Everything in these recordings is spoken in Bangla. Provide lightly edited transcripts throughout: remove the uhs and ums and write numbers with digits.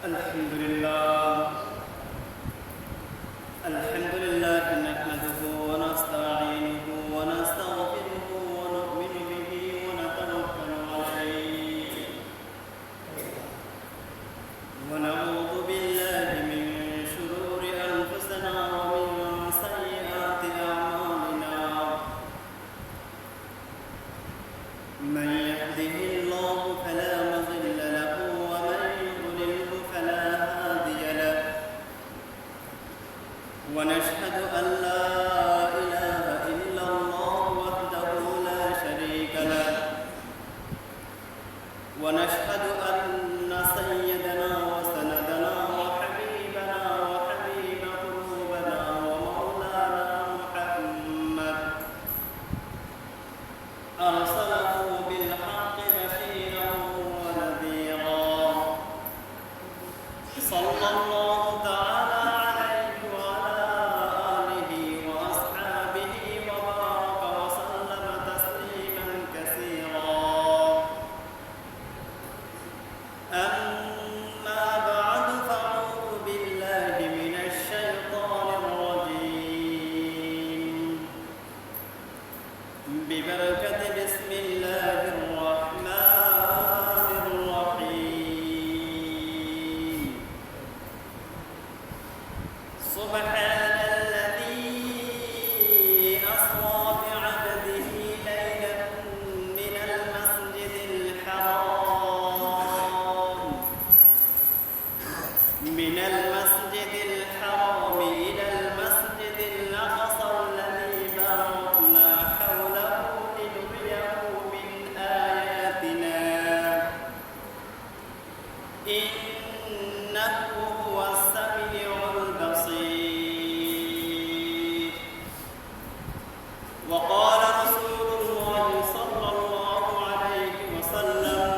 الحمد لله نحمده ونستعينه ونستغفره ونؤمن به ونتوكل عليه ونعوذ بالله من شرور أنفسنا ومن سيئات أعمالنا من يهده الله فلا مضل له ومن يضلله فلا هادي له ونشهد أن لا إله إلا الله وحده لا شريك له ونشهد أن سيدنا وسندنا وحبيبنا وحبيب قلوبنا ومولانا محمد أرسله بالحق بشيرا ونذيرا صلى الله تعالى عليه وعلى آله وأصحابه وبارك وسلم تسليما كثيرا أما بعد فأعوذ بالله من الشيطان الرجيم ببركة بسم الله الرحمن الرحيم سبحان الذي أسرى بعبده ليلا من المسجد الحرام إلى المسجد الأقصى الذي باركنا حوله لنريه من آياتنا إنه هو السميع البصير وقال رسول الله صلى الله عليه وسلم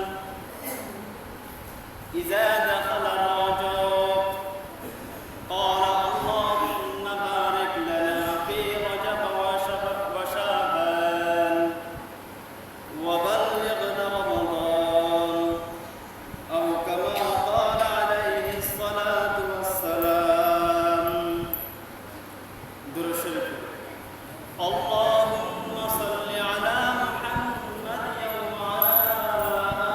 إذا دخل الرجل قال اللهم بارك لنا في رجب وشعبان وبلغنا رمضان أو كما قال عليه الصلاة والسلام درشد اللهم صل على محمد وعلى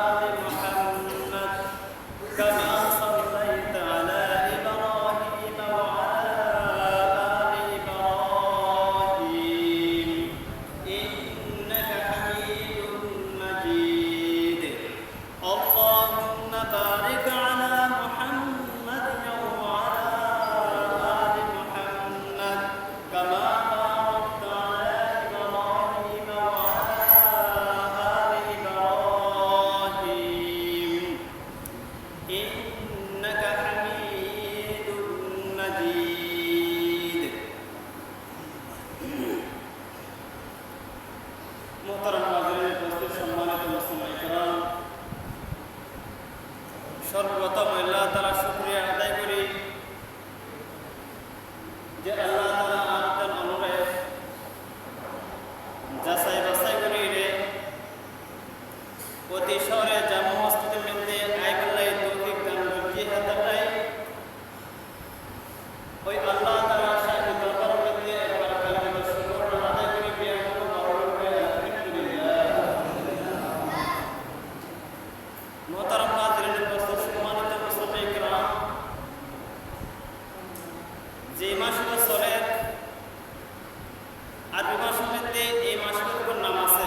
آل محمد كما صليت على إبراهيم وعلى آل إبراهيم إنك حميد مجيد اللهم بارك على محمد وعلى آل محمد كما باركت على إبراهيم وعلى آل إبراهيم إنك حميد مجيد محترم حاضرین উপস্থিত সম্মানিত মুসলিম ইকরাম সর্বপ্রথম আল্লাহ তাআলা শুকরিয়া আদায় করি যে আল্লাহ তাআলা আমাদের অনুরোধ যাচাই বাছাই করে অতি শহরে জামা মসজিদের মধ্যে আইবুল্লাহ তৌফিক দান করছি হাতালাই ওই আল্লাহ তাআলা শাহী দরবারের মধ্যে একবার কালিমা শুকর আদায় করি বিয়ামত মাওলানা আলহামদুলিল্লাহ মুহতারাম হাজিরিন উপস্থিত সম্মানিত মুসলিম ইকরাম যে মাসগুলো চলে আরবি মাসের মধ্যে এই মাসগুলোর নাম আছে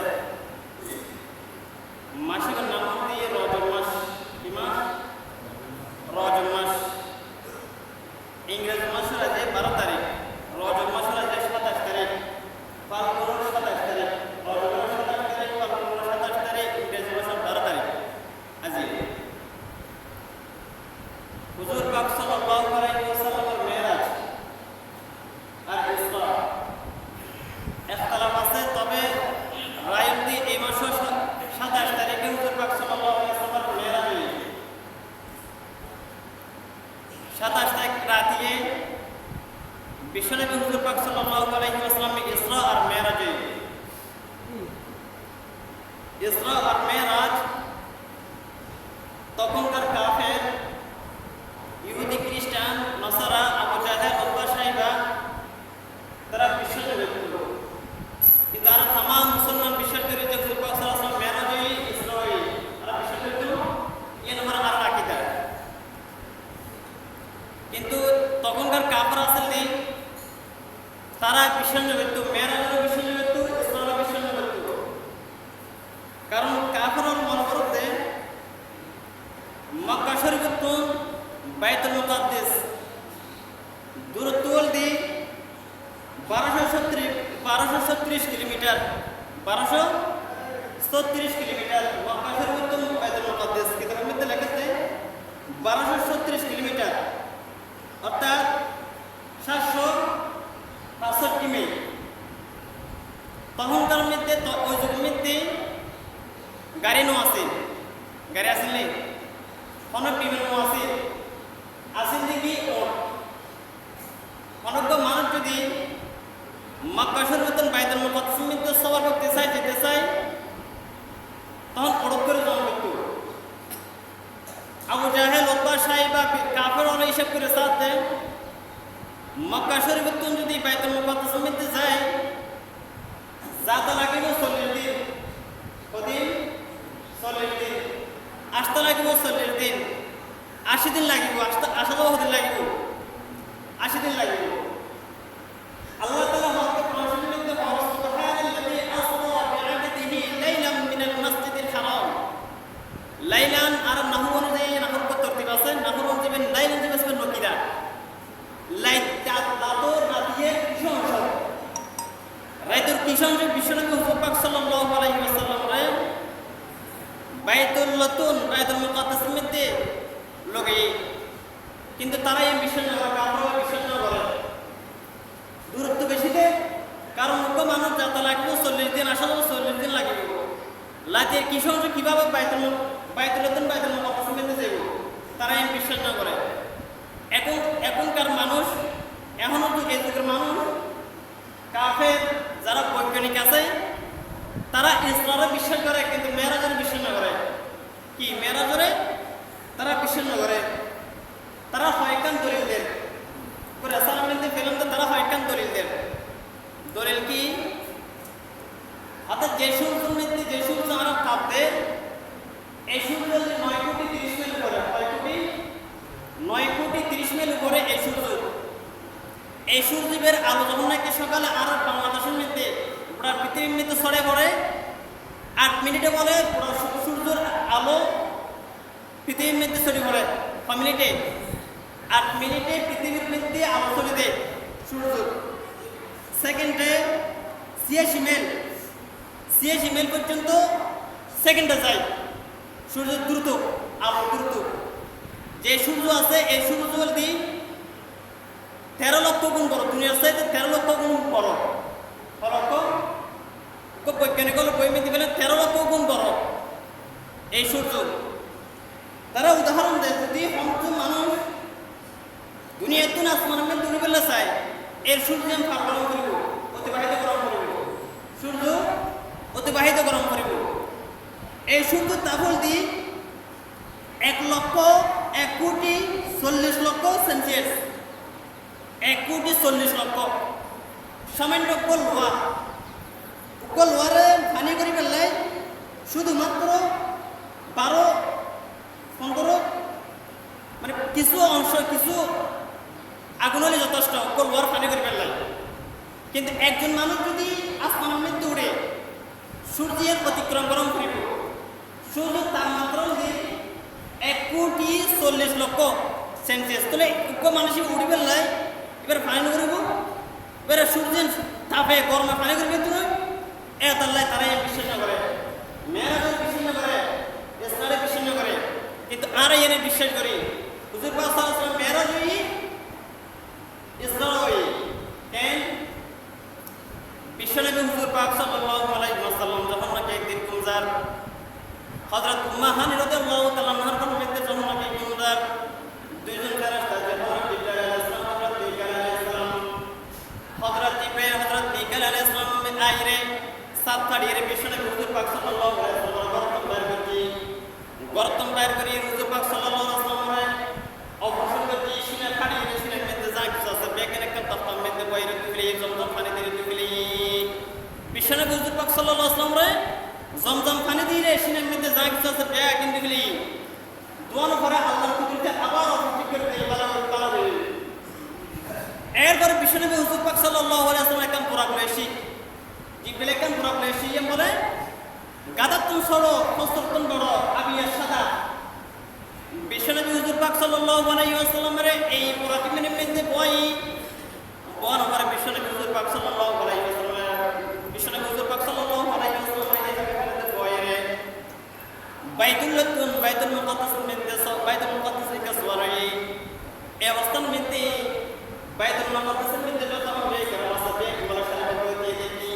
মাসের নাম দিয়ে রজব মাস কি মাস রজব মাস ইংরেজি মাসের আছে 12 তারিখ রজব মাসের আছে 27 তারিখ ফাল্গুনের 27 তারিখ রজবের 27 তারিখ ফাল্গুনের 27 তারিখ ইংরেজি মাসের 12 তারিখ আজি হুজুর পাক সাল্লাল্লাহু আলাইহি ওয়াসাল্লামের মেরাজ আর ইসরা ইখতিলাফ আছে তবে রায়ুদ্দি এই মাসের 27 তারিখে হুজুর পাক সাল্লাল্লাহু আলাইহি ওয়াসাল্লামের মেরাজ হয়েছে 27 তারিখ রাতে বিশ্বনবী হুজুর পাক সাল্লাল্লাহু আলাইহি ওয়াসাল্লামের ইসরা আর মেরাজ হয়েছে ইসরা আর মেরাজ তখনকার কাফের কিলোমিটার, মক্কা শরীফ তো বাইতুল মুকাদ্দাস কিতাবের মধ্যে লেখাতে 1236 কিলোমিটার, অর্থাৎ 765 মাইল। তখনকার মধ্যে ওই যুগের মধ্যে গাড়ি নো আছে, গাড়ি আসলে অনেক বিভিন্ন আছে আসেন দেখি অনেক মানুষ যদি মক্কা শরীফ বাইতুল মুকাদ্দাস মধ্যে সবার করতে চায়, যেতে চায়, তখন অড়ক করে জমা করতো। আবু জাহেল, উতবা, সাইবা, কাফের ওরা হিসাব করে সাথে মক্কা শরীফ যদি বাইতুল মুকাদ্দাস মধ্যে যায়, যাতে লাগিব 40 দিন, কদিন 40 দিন, আসতে লাগিব 40 দিন, 80 দিন লাগিব, আসাতেও দিন লাগিব, 80 দিন লাগিব। আল্লাহ তাআলা হযরত রাসূলের মধ্যে সুবহানাল্লাযী আসরা বি'আবদিহি লাইলাম মিনাল মাসজিদিল হারাম। লাইলান আর নাহু অনুযায়ী নাহর তরতিব আছে, নাহর অনুযায়ী লাইলান জিবাসবে নকিরা। লাইলাতুর রাতের কিশংশ, রাতের কিশংশ বিশ্বনবী হুজুর পাক সাল্লাল্লাহু আলাইহি ওয়াসাল্লাম রে বাইতুল মুকাদ্দাসের মধ্যে লোকে, কিন্তু তারা এই বিশ্বাস না করে, কাফেররা বিশ্বাস না করে। দূরত্ব বেশি দেয়, কারণ মুখ্য মানুষ যাতে লাগবে 40 দিন, আসলে 40 দিন লাগবে। লাতের কিশংশ কিভাবে বাইতুল মুকাদ্দাসের মধ্যে যাবে, তারা এই বিশ্বাস না করে। এখনকার মানুষ, এখনো তো এই যুগের মানুষ, কাফের যারা বৈজ্ঞানিক আছে, তারা ইসরারে বিশ্বাস করে, কিন্তু মেরাজের বিশ্বাস না করে। কি মেরাজরে তারা বিশ্বাস না করে, তারা হয়কান দলিল দেন করে সালামতে ফেলুন, তো তারা হয়কান দলিল দেন। দলিল কি? অর্থাৎ যে সূর্য মধ্যে যে সূর্য আমরা কাঁপতে, এই সূর্য যদি 9 কোটি 30 মাইল উপরে, 9 কোটি 30 মাইল উপরে এই সূর্যের আলো যখন নাকি সকালে আর বাংলাদেশের মধ্যে পুরা পৃথিবীর মধ্যে ছড়ে পড়ে, 8 মিনিটে বলে পুরো সূর্যের আলো পৃথিবীর মধ্যে ছড়িয়ে পড়ে। 6 মিনিটে, 8 মিনিটে পৃথিবীর মধ্যে আলো ছড়িয়ে দেয় সূর্য। সেকেন্ডে 86 মাইল পর্যন্ত সেকেন্ডে যায় সূর্যের দ্রুত, আলো দ্রুত। যে সূর্য আছে এই সূর্য বলতে 13 লক্ষ গুণ বড়, দুনিয়ার চাইতে 13 লক্ষ গুণ বড়। বৈজ্ঞানিক বইমিতি বলে 13 লক্ষ গুণ বড় এই সূর্য। তারা উদাহরণ দেয়, যদি সমস্ত মানুষ দুনিয়াতে আসমানের মধ্যে উড়ে বেলা চায়, এর সূর্য গরম করিব, অতিবাহিত গরম করিব, সূর্য অতিবাহিত গরম করিব। এই সূর্য তাপল দি 1 কোটি 40 লক্ষ সেলসিয়াস, 1 কোটি 40 লক্ষ। সামান্য লোহারে পানি করি পেলাই শুধুমাত্র 12-15 মানে কিছু অংশ, কিছু আগুন হলে যথেষ্ট লোহার পানি করি পেলাই। কিন্তু একজন মানুষ যদি আসমানের মধ্যে উড়ে সূর্যের অতিক্রম গরম করিব, সূর্য তাপমাত্রা 1 কোটি 40 লক্ষ সেলসিয়াস। তাহলে মানুষই উড়ি পেলাই এবার পানি করিব, এবার সূর্যের তাপে গরমে পানি করবে, তুমি তারা বিশ্বাস না করে, মেয়েরা বিশ্বাস না করে, ইসলামে বিশ্বাস না করে, কিন্তু আর এনে বিশ্বাস করি। হুজুর পাক সাল্লাল্লাহু আলাইহি ওয়াসাল্লাম মেরাজ হই, ইসলাম হই, কেন বিশ্বনবী হুজুর পাক সাল্লাল্লাহু আলাইহি ওয়াসাল্লাম যখন নাকি একদিন কুমজার হযরত উম্মে হানি রাদিয়াল্লাহু তাআলা আনহার মধ্যে যখন নাকি কুমজার দুইজন ফেরেশতা, হযরত জিবরাইল আলাইহিস সালাম, হযরত মিকাইল আলাইহিস সালাম, হযরত জিবরাইল, হযরত মিকাইল আলাইহিস সালাম আইরে সাত কাড়িয়ে বিশ্বনবী হুজুর পাক সাল্লাল্লাহু আলাইহি ওয়াসাল্লাম গর্তম বাইর করি হুজুর পাক সাল্লাল্লাহু আলাইহি ওয়াসাল্লাম অবসর করতে সিনার কাড়িয়ে সিনার মধ্যে যা কিছু আছে বেকেন একটা তফতার মধ্যে বাইরে তুলে জমজম পানি দিয়ে তুলে বিশ্বনবী হুজুর পাক সাল্লাল্লাহু আলাইহি ওয়াসাল্লাম জমজম পানি দিয়ে সিনার মধ্যে যা কিছু আছে বেকেন তুলে দোয়ানো করে আল্লাহর কুদরতে আবার অপেক্ষা করে বালা হয়ে। এরপরে বিশ্বনবী হুজুর পাক সাল্লাল্লাহু আলাইহি ওয়াসাল্লাম একদম পুরা করে এসে জিবরাইল একদম পুরা করে এসে বলে গাদাতুন সরো প্রস্তরতন বড় আবিয়া সাদা। বিশ্বনবী হুজুর পাক সাল্লাল্লাহু আলাইহি ওয়াসাল্লামের এই পুরাটিমের মধ্যে বন আমার বিশ্বনবী হুজুর পাক সাল্লাল্লাহু আলাইহি ওয়াসাল্লাম, বিশ্বনবী হুজুর পাক সাল্লাল্লাহু আলাইহি ওয়াসাল্লাম এই জায়গাতে বয়ে বাইতুল মুকাদ্দাস মিনতে বাইতুল মুকাদ্দাস কে সওয়ারে এই অবস্থান মিনতে বাইতুল মুকাদ্দাস মিনতে যত আমরা এই কারণ আছে বে বলা সারা বলতে দেখি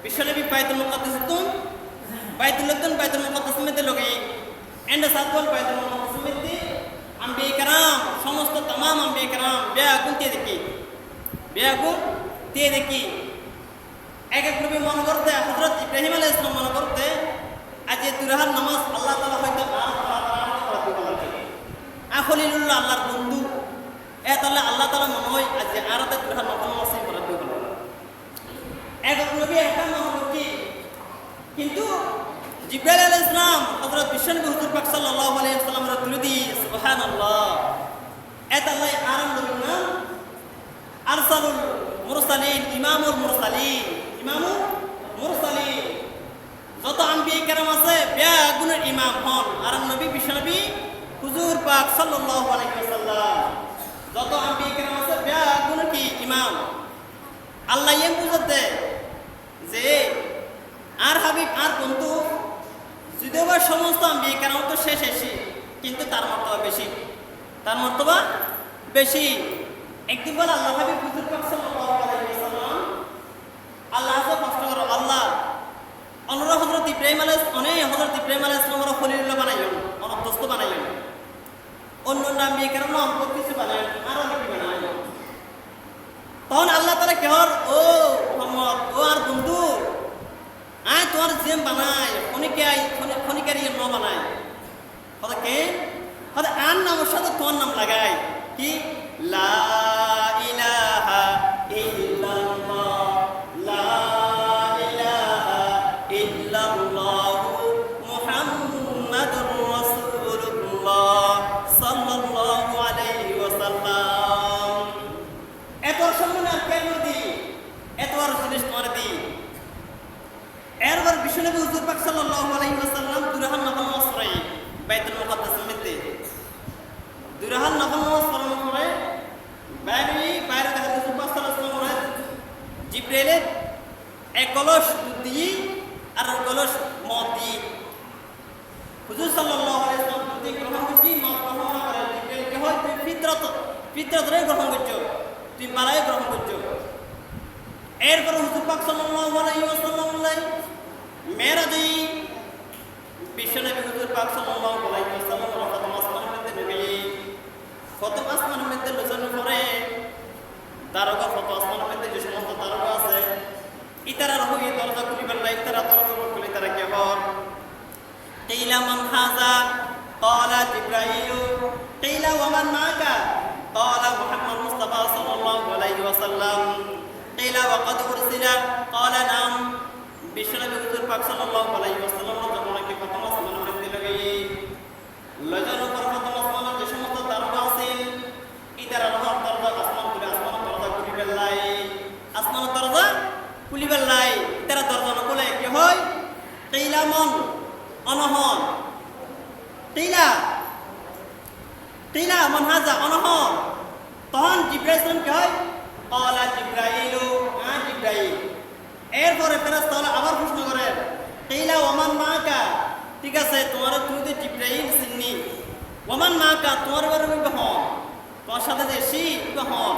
বিশ্বনবী বাইতুল মুকাদ্দাস তুন বাইতুল মুকাদ্দাস মিনতে লোকে এন্ড সাতওয়াল বাইতুল মুকাদ্দাস মিনতে আম্বিয়া کرام সমস্ত तमाम আম্বিয়া کرام বেয়াগুন তে দেখি এক নবী মনে করতে হযরত ইব্রাহিম আলাইহিস সালাম মনে করতে আজ এই দুরহার নামাজ আল্লাহ তাআলা হয়তো খলিলুল্লাহ আল্লাহর বন্ধু তাহলে আল্লাহ তাআলা মনে হয় আজ আরাতে দুরহার নামাজ পড়া দিবেন এক নবী একটা মনে কি কিন্তু জিবরাইল আলাইহিস সালাম হযরত বিশ্বনবী হুজুর পাক সাল্লাল্লাহু আলাইহি ওয়াসাল্লামের দুরুদি সুবহানাল্লাহ আল্লাহ আরাম দিবেন না আরসালুল মুরসালিন ইমামুল মুরসালিন যত আম্বিয়া کرام আছে বেয়াগুনের ইমাম হন আর নবী বিশ্বনবী হুজুর পাক সাল্লাল্লাহু আলাইহি ওয়াসাল্লাম যত আম্বিয়া کرام আছে বেয়াগুনের কি ইমাম আল্লাহ এম বুঝাতে যে আর হাবিব আর বন্ধু যদিও বা সমস্ত আম্বিয়া کرام তো শেষ কিন্তু তার মর্তবা বেশি একদিন বলে আল্লাহ হাবিব হুজুর পাক সাল্লাল্লাহু আলাইহি ওয়াসাল্লাম আল্লাহ কষ্ট করো আল্লাহ অনরা হযরত ইব্রাহিম আলাইহিস সালামের খলিলুল্লাহ বানাইলেন অনদস্ত বানাইলেন অন্য নবী کرام অল্প কিছু বানাইলেন আর অনেক বানাইলেন তখন আল্লাহ তাআলা কহর ও মুহাম্মদ ও আর বন্ধু তোমার জিম বানাই খনিকারি ন বানাই কথা আর নামের সাথে তোমার নাম লাগাই কি লা ইলাহা ইল্লাল্লাহ লা ইলাহা ইল্লাল্লাহ মুহাম্মাদুর রাসূলুল্লাহ সাল্লাল্লাহু আলাইহি ওয়াসাল্লাম এত সম্মান আর কেন দি এত আর জিনিস তোমার দি এরপর বিশ্বনবী হুজুর পাক সাল্লাল্লাহু আলাইহি ওয়াসাল্লাম দুরহান নামাজ পড়ে বাইতুল মুকাদ্দাস মধ্যে দুরহান নামাজ পড়ে বাইরে দেখা হুজুর পাক সাল্লাল্লাহু আলাইহি ওয়াসাল্লাম জিবরাইল এক কলস দুধ দিয়ে আর কলস মদ দিয়ে হুজুর সাল্লাল্লাহু আলাইহি ওয়াসাল্লাম দুধ গ্রহণ করতে মদ গ্রহণ করে জিবরাইল কে হয় তুই ফিতরতরে গ্রহণ করছো তুই মালাই গ্রহণ করছো এরপর হুজুর পাক সাল্লাল্লাহু আলাইহি ওয়াসাল্লাম মেরাজে বিশ্বনবী হুজুর পাক সাল্লাল্লাহু আলাইহি ওয়াসাল্লাম প্রথম আসমানের মধ্যে ঢুকে প্রথম আসমানের মধ্যে লোচন করে তারকা প্রথম আসমানের মধ্যে যে সমস্ত তারকা আছে ইতারা রহুই দরজা খুলিবার লাই তারা দরজা খুলে তারা কে হন কিলা মান হাযা ক্বালা জিবরাইল কিলা ওয়া মান মাকা ক্বালা মুহাম্মদ মুস্তাফা সাল্লাল্লাহু আলাইহি ওয়াসাল্লাম কিলা ওয়া ক্বাদ উরসিলা ক্বালা নাম বিশ্বনবী হুজুর পাক সাল্লাল্লাহু আলাইহি ওয়াসাল্লাম যখন নাকি প্রথম আসমানের মধ্যে লজানো প্রথম আসমানের যে সমস্ত তারকা আছে ইতারা রহমান দরজা আসমানের দরজা খুলিবার লাই তারা দরজা না খুলে কি হয় কিলা মন অনহন কিলা মান হাযা অনহন তখন জিবরাইল কি হয় ক্বালা জিবরাইল জিবরাইল এরপরে ফেরেশতারা আবার প্রশ্ন করেন কিলা ওমান মাকা ঠিক আছে তোমার তুমি তো জিবরাইল চিন্নি ওমান মাকা তোমার বারে হন তোমার সাথে যে সি হন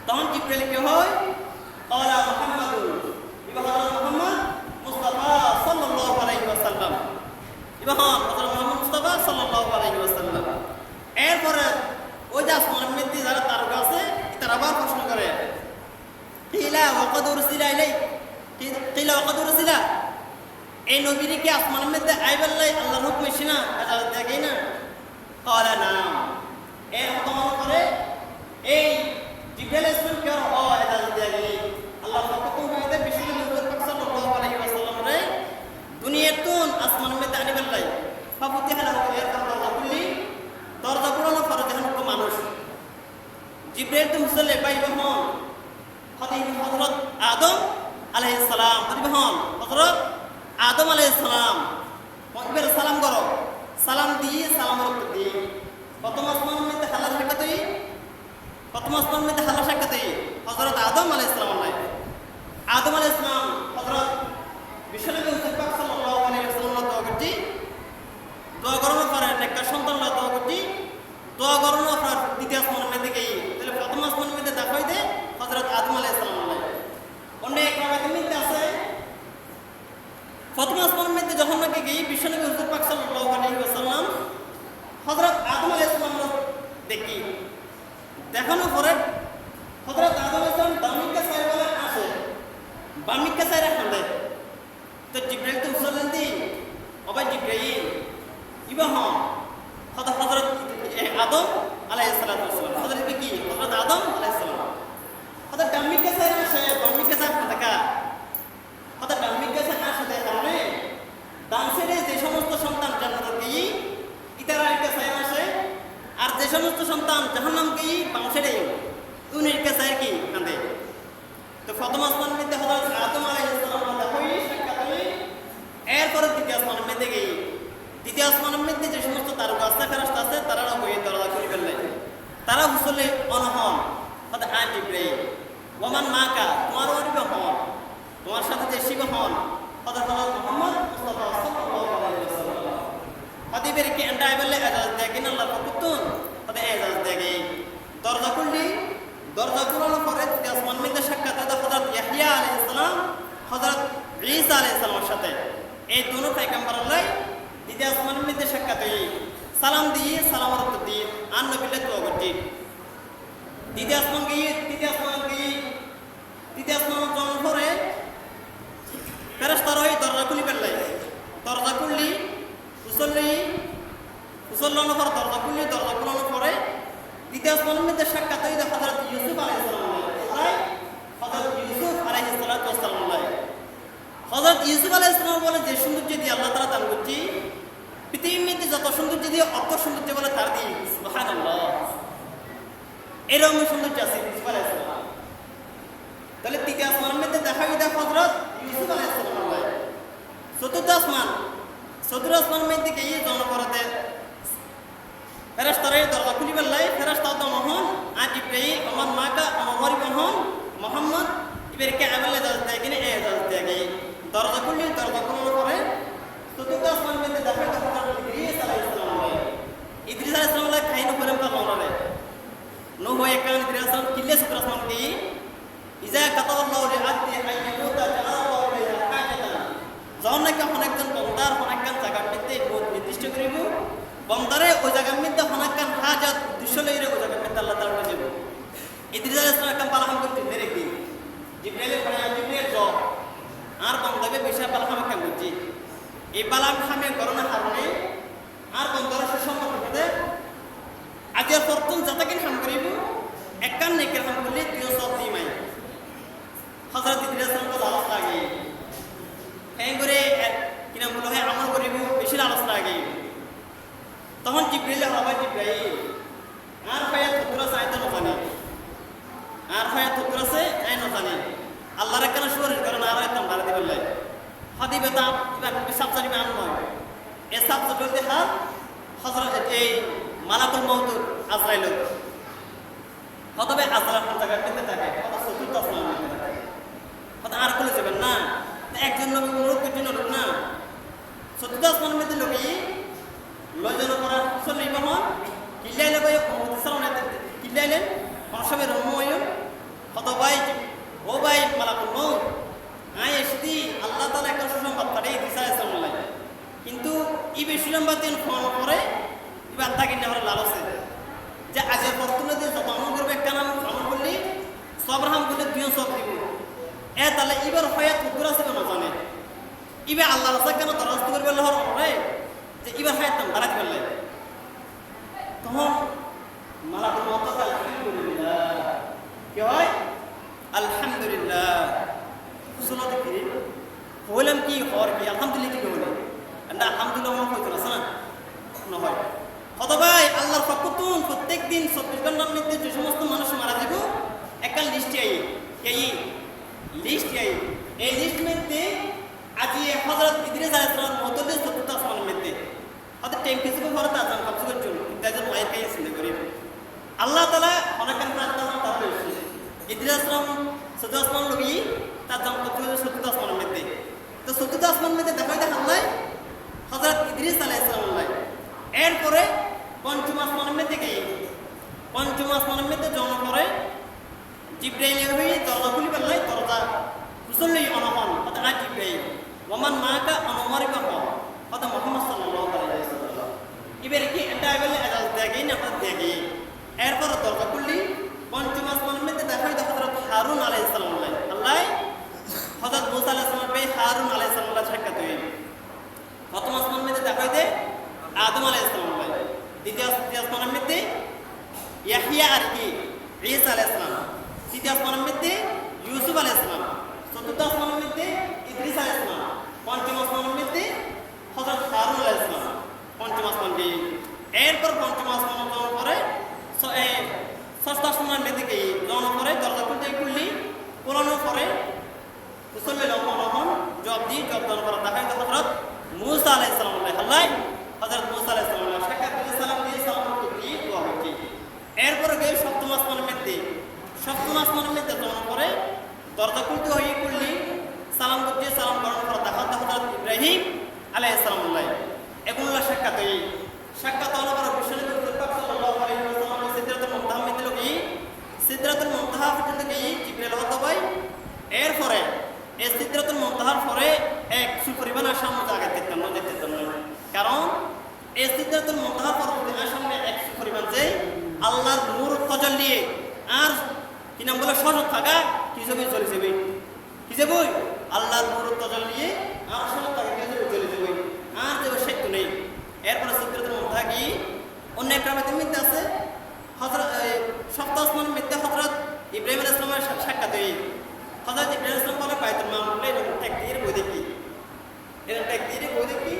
তখন জিবরাইল কি হয় ক্বালা মুহাম্মাদুর হযরত মুহাম্মদ মুস্তাফা সাল্লাল্লাহু আলাইহি ওয়াসাল্লাম হযরত মুহাম্মদ মুস্তাফা সাল্লাল্লাহু আলাইহি ওয়াসাল্লাম এরপরে ওই যে আসমানের মধ্যে যারা তারকা আছে তারা আবার প্রশ্ন করে কিলা ওয়া ক্বাদ উরসিলা এই নবীর কি আসমানের মধ্যে আইবার লাই আল্লাহর হুকুম হইছে না এজাজত দেয় না ক্বালা না এর হুকুম করে এই জিবরাইল ইসলাম কে এজাজত দেয় আল্লাহ হুকুম হইতে বিশ্বনবী হুজুর পাক সাল্লাল্লাহু আলাইহি ওয়াসাল্লাম রে দুনিয়াতুন আসমানের মধ্যে আনিবার লাই ফাফুতিহা লাহু এর দরজা খুলি দরজা পুরানো ফরজ হুকুম মানুষ জিবরাইল তো মুসল্লি পাইবে হন হযরত আদম আলাইহিস সালাম হযরত আদম আলাইহিস সালাম মকবের সালাম করো সালাম দিয়ে সালাম রক্ত দিয়ে প্রথম আসমানের মধ্যে হালা সাক্ষাৎ হযরত আদম আলাইহিস সালাম হযরত বিশ্বনবী হুজুর পাক সাল্লাল্লাহু আলাইহি ওয়াসাল্লাম দোয়াটি প্রথম আসমানের মধ্যে যখন নাকি গিয়ে বিশ্বনবী হুজুর পাক সাল্লাল্লাহু আলাইহি ওয়াসাল্লাম হযরত আদম আলাইহিস সালাম দেখি দেখানোর পরে হযরত আদম আলাইহিস সালাম বামিকা সাইরা বলে আসে বামিকা সাইরা খান্দে তো জিব্রাইল তো উসলেন দি ওবাই জিব্রাইল ইবা হ্যাঁ হযরত আদম আলাইহিস সালাতু ওয়াসসালাম হযরত কি হযরত আদম আলাইহিস সালাম হযরত বামিকা সাইরা আসে বামিকা সাইরা দেখা হযরত বামিকা সাইরা আসে কারণে ডান সাইডে যে সমস্ত সন্তান জান্নাতে গিয়ে ইতারাইকে সাইরা আসে আর যে সমস্ত সন্তান জাহান্নাম গিয়ে বাম সাইডে উনির কাছে কি কাঁদে তো প্রথম আসমান মধ্যে হযরত আদম আলাইহিস সালাম দেখই সাক্ষাৎ হই এরপর দ্বিতীয় আসমানের মধ্যে গিয়ে দ্বিতীয় আসমানের মধ্যে যে সমস্ত তারকা আছে ফেরেশতা আছে তারাও হয়ে দরজা খুলে ফেললেন তারা হুসলে অনহন হযরত জিব্রাইল ওমান মাকা তোমার ওরিব হন তোমার সাথে যে শিব হন হযরত মুহাম্মদ মুস্তাফা সাল্লাল্লাহু আলাইহি ওয়াসাল্লাম হাদিবের কি এন্ডাই বলে এজাজ দেখেন আল্লাহ কুতুন হযরত এজাজ দেখে দরজা খুললি দরজা খোলার পরে আসমান মধ্যে সাক্ষাৎ হয় হযরত ইয়াহইয়া আলাইহিস সালাম হযরত ঈসা আলাইহিস সালামের সাথে এই দুনো পয়গম্বর আল্লাহ দ্বিতীয় আসমানের মধ্যে সাক্ষাৎ হয় সালাম দিয়ে সালামের উত্তর দিয়ে আর নবীকে দোয়া করতে দ্বিতীয় আসমান গিয়ে তৃতীয় আসমান গিয়ে তৃতীয় আসমান যাওয়ার পরে ফেরেশতারা ওই দরজা খুলে ফেললাই দরজা খুললি উসল্লানোর পর দরজা খুললি দরজা খোলানোর পরে দ্বিতীয় আসমানের মধ্যে সাক্ষাৎ হয় হযরত ইউসুফ আলাইহিস সালাম হযরত ইউসুফ আলাইহিস সালাম হযরত ইউসুফ আলাইহিস সালাম বলে যে সৌন্দর্য দিয়ে আল্লাহ তাআলা দান করছি পৃথিবীর মধ্যে যত সৌন্দর্য দিয়ে অত সৌন্দর্য বলে তার দিয়ে সুবহানাল্লাহ এরকম সৌন্দর্য আছে ইউসুফ আলাইহিস সালাম তাহলে তৃতীয় আসমানের মধ্যে দেখা গেল হযরত ইউসুফ আলাইহিস সালাম চতুর্থ আসমানের মধ্যে গিয়ে জনপরতে ফেরেশতারা দরজা খুলে ফেললাই ফেরেশতা তো মহান আর জিব্রাইল আমার মাকা আমার মরিব হন মুহাম্মদ ইবেরকে আমলে দরজা দেয় এ দরজা দেয় দরজা খুললি দরজা খোলার পরে চতুর্থ আসমান মধ্যে দেখা গেল হযরত ইদ্রিস আলাইহিস সালাম ইদ্রিস আলাইহিস সালাম খাইনো করে পারলো নো হয় কান ইদ্রিস সালাম কিল্লে চতুর্থ আসমান কি ইজা কাতাল্লাহু লিআবদি আইয়ামুতা জাআল্লাহু লাহু হাজাতান যখন নাকি অনেকজন বন্দার অনেকজন জায়গার মধ্যে নির্দিষ্ট করিব বন্দারে ওই জায়গার মধ্যে অনেকজন হাজাত উদ্দেশ্য লইরে ওই জায়গার মধ্যে আল্লাহ তাআলা যাব ইদ্রিস আলাইহিস সালাম কাম পালাম করতে দেখি জিব্রাইল পড়া জিব্রাইল জব আর বন্দাকে বেশা পালাম কাম করছি এই পালাম খামে করোনা কারণে আর বন্দার সুসম্পর্ক হতে আজের প্রথম যতদিন কাম করিব একখান নেকের কাম করলে তুইও সব দিমাই হযরত ইদ্রিস সালাম তো লালস লাগে এই করে কিনা বলো হয় আমল করিব বেশি লালস লাগে তখন জিব্রাইল হওয়া জিব্রাইল আর ভাইয়া তোরা চাইতে না জানি আর ভাইয়া তোরা সে আই না জানি আল্লাহর কেন শরীর কারণ আর একদম বাড়ি দিবেন লাই হাদিবে তা সাবজারি মান নয় এ সাবজা বলতে হাত হযরত এই মালাকুল মাউত আজরাইল কতবে আজরাইল জায়গা পেতে থাকে কত চতুর্থ আসমান পেতে থাকে কত আর বলে যাবেন না একজন নবী অনুরোধ করতে নরক না চতুর্থ আসমান মধ্যে লোকই লয়জন করা চল্লিশ বাহন কিল্লাইলে ভাই কিল্লাইলেন অনসবের রহময় কত ভাই ও ভাই মালাকুল মৌত আয় এসদি আল্লাহ তাআলা একটা সুসংবাদ পাঠিয়ে দিয়েছে আসসালামু কিন্তু ই সুসংবাদ দিন ফোন করে এবার তাকে নেওয়ার লালসে যে আগের বর্তমানে দিয়ে সব আমল করবে কেন আমল করলি সব রাহাম করলে তুইও সব দিব এ তাহলে এবার হয়ে কুকুর আছে কেন জানে এবার আল্লাহ রাস্তা কেন দরস্ত করবে লহর পরে যে এবার হয়ে তারা করলে তখন মালাকুল মউত আলহামদুলিল্লাহ কি হয় আলহামদুলিল্লাহ সুনাতে কি হইলাম কি হর কি আলহামদুলিল্লাহ কি হলো না আলহামদুলিল্লাহ মনে হইতো না না হয় কত ভাই আল্লাহর পক্ষতুন প্রত্যেক দিন 24 ঘন্টার মধ্যে যে সমস্ত মানুষ মারা যাব একটা লিস্ট আই এই লিস্ট মধ্যে আজি হযরত ইদ্রিস আলাইহিস সালাম মতলে চতুর্থ আসমানের মধ্যে হয়তো টেম্পেসিকে ভরতে আছেন কবজের জন্য তাদের ওয়াই কাই চিন্তা করি আল্লাহ তাআলা অনেকক্ষণ প্রার্থনা তার হয়েছে ইদ্রিস আলাইহিস সালাম চতুর্থ আসমান লগি তার দাম চতুর্থ আসমানের মধ্যে তো চতুর্থ আসমানের মধ্যে দেখা আল্লাহ হযরত ইদ্রিস আলাইহিস সালাম এরপরে পঞ্চম আসমানের মধ্যে গিয়ে পঞ্চম আসমানের মধ্যে জন্ম করে জিব্রাইল হয়ে দরজা খুলে ফেললাই দরজা মুসল্লি অনহন অর্থাৎ জিব্রাইল ওমান মাকা এবারে কি এটা বলে এজাজ দেখি না আপনার দেখি এরপর দরজা খুললি পঞ্চম আসমানের মধ্যে দেখা হয় হযরত হারুন আলাইহিস সালাম আল্লাহ হযরত মুসা আলাইহিস সালাম ভাই হারুন আলাইহিস সালাম সাক্ষাৎ হই প্রথম আসমানের মধ্যে দেখা হয় আদম আলাইহিস সালাম ভাই দ্বিতীয় আসমানের মধ্যে ইয়াহইয়া আর কি ঈসা আলাইহিস সালাম তৃতীয় আসমানের মধ্যে ইউসুফ আলাইহিস সালাম চতুর্থ আসমানের মধ্যে ইদ্রিস আলাইহিস সালাম পঞ্চম আসমানের মধ্যে হযরত হারুন আলাইহিস সালাম পঞ্চম আসমান কি এরপর পঞ্চম আসমান যাওয়ার পরে ষষ্ঠ আসমানের মধ্যে কি যাওয়ার পরে দরজা খুললি খোলানোর পরে মুসল্লি লক্ষণ জব দেওয়ার পরে দেখা যায় হযরত মুসা আলাইহিস সালাম আল্লাহ হযরত মুসা আলাইহিস সালাম সাক্ষাৎ করে সালাম দিয়ে সালাম করতে দোয়া করতে এরপরে গিয়ে সপ্তম আসমানের মধ্যে যাওয়ার পরে দরজা খুললি সালাম করতে সালাম করার পর দেখা যায় হযরত ইব্রাহিম আলাইহিস সালাম এগুলো সাক্ষাৎ হওয়ার পর বিশ্বনবী সাল্লাল্লাহু আলাইহি ওয়াসাল্লাম সিদরাতুল মুনতাহা মধ্যে কি সিদরাতুল মুনতাহা পর্যন্ত কি জিবরাইল হতে হয় এরপরে এই সিদরাতুল মুনতাহার পরে এক সুপরিমাণ সামনে জায়গা দেখতে না কারণ এই সিদরাতুল মুনতাহার পরবর্তী সামনে এক সুপরিমাণ যে আল্লাহর নূর তাজাল্লি আর কি নাম বলে সহজ থাকা কি যাবে চলে যাবে কি যাবে আল্লাহর নূর তাজাল্লি আর সহজ থাকা কি যাবে চলে যাবে আর যে সত্য নেই এরপরে সিদরাতুল মুনতাহা কি অন্য একটা মধ্যে আছে হযরত সপ্তম আসমানের মধ্যে হযরত ইব্রাহিম আলাইহিস সালামের সাক্ষাৎ হই হযরত ইব্রাহিম আলাইহিস সালাম বলে বাইতুল মামুর এরকম তাকদীর বই দেখি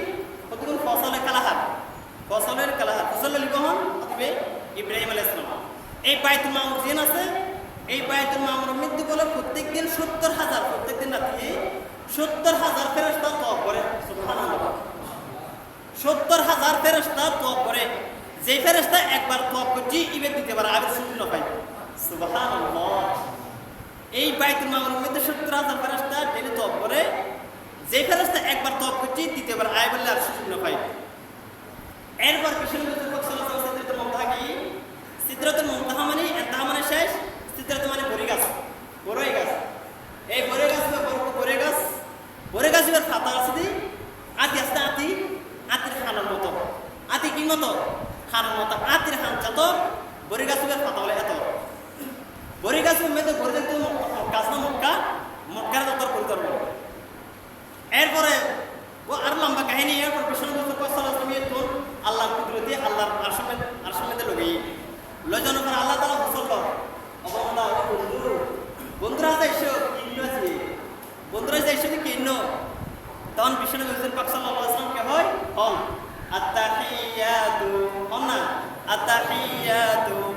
কতগুলো ফসলের কালাহার ফসল লিবহন অতবে ইব্রাহিম আলাইহিস সালাম এই বাইতুল মামুর যেন আছে এই বাইতুল মামুরের মধ্যে বলে প্রত্যেকদিন ৭০,০০০ প্রত্যেকদিন রাতে ৭০,০০০ ফেরেশতা তওয়াফ করে সুবহানাল্লাহ ৭০,০০০ ফেরেশতা তওয়াফ করে যে ফেরেশতা একবার তওয়াফ করছি ইবাদত দিতে পারে আর শূন্য পায় সুবহানাল্লাহ এই বাইতুল মামুরের মধ্যে ৭০,০০০ ফেরেশতা ডেলি তওয়াফ করে যে ফেরেশতা একবার তওয়াফ করছি দ্বিতীয়বার আয় বললে আর শূন্য পায় এরপর বিশ্বনবী সাল্লাল্লাহু আলাইহি ওয়াসাল্লাম সিদরাতুল মুনতাহা কি সিদরাতুল মুনতাহা মানে ইনতাহা মানে শেষ সিদরাত মানে বড়ই গাছ এই বড়ই গাছের পাতা আছে দি আতি আছে আতির খানার মতো আতি কি মতো খানার মতো আতির খান যত বড়ই গাছের পাতা বলে এত বড়ই গাছের মধ্যে বড়ই দেখতে গাছ না মক্কার যত পরিকর্ম এরপরে ও আর লম্বা কাহিনী এরপর বিশ্বনবী সাল্লাল্লাহু আলাইহি ওয়াসাল্লাম আল্লাহর কুদরতে আল্লাহর আরশের লগেই লজানোর পর আল্লাহ তাআলা ফসল কর অবন্দা বন্ধুরা যাইছো কিন্ন তখন বিশ্বনবী সাল্লাল্লাহু আলাইহি ওয়াসাল্লাম কে হয় আত্তাহিয়াতু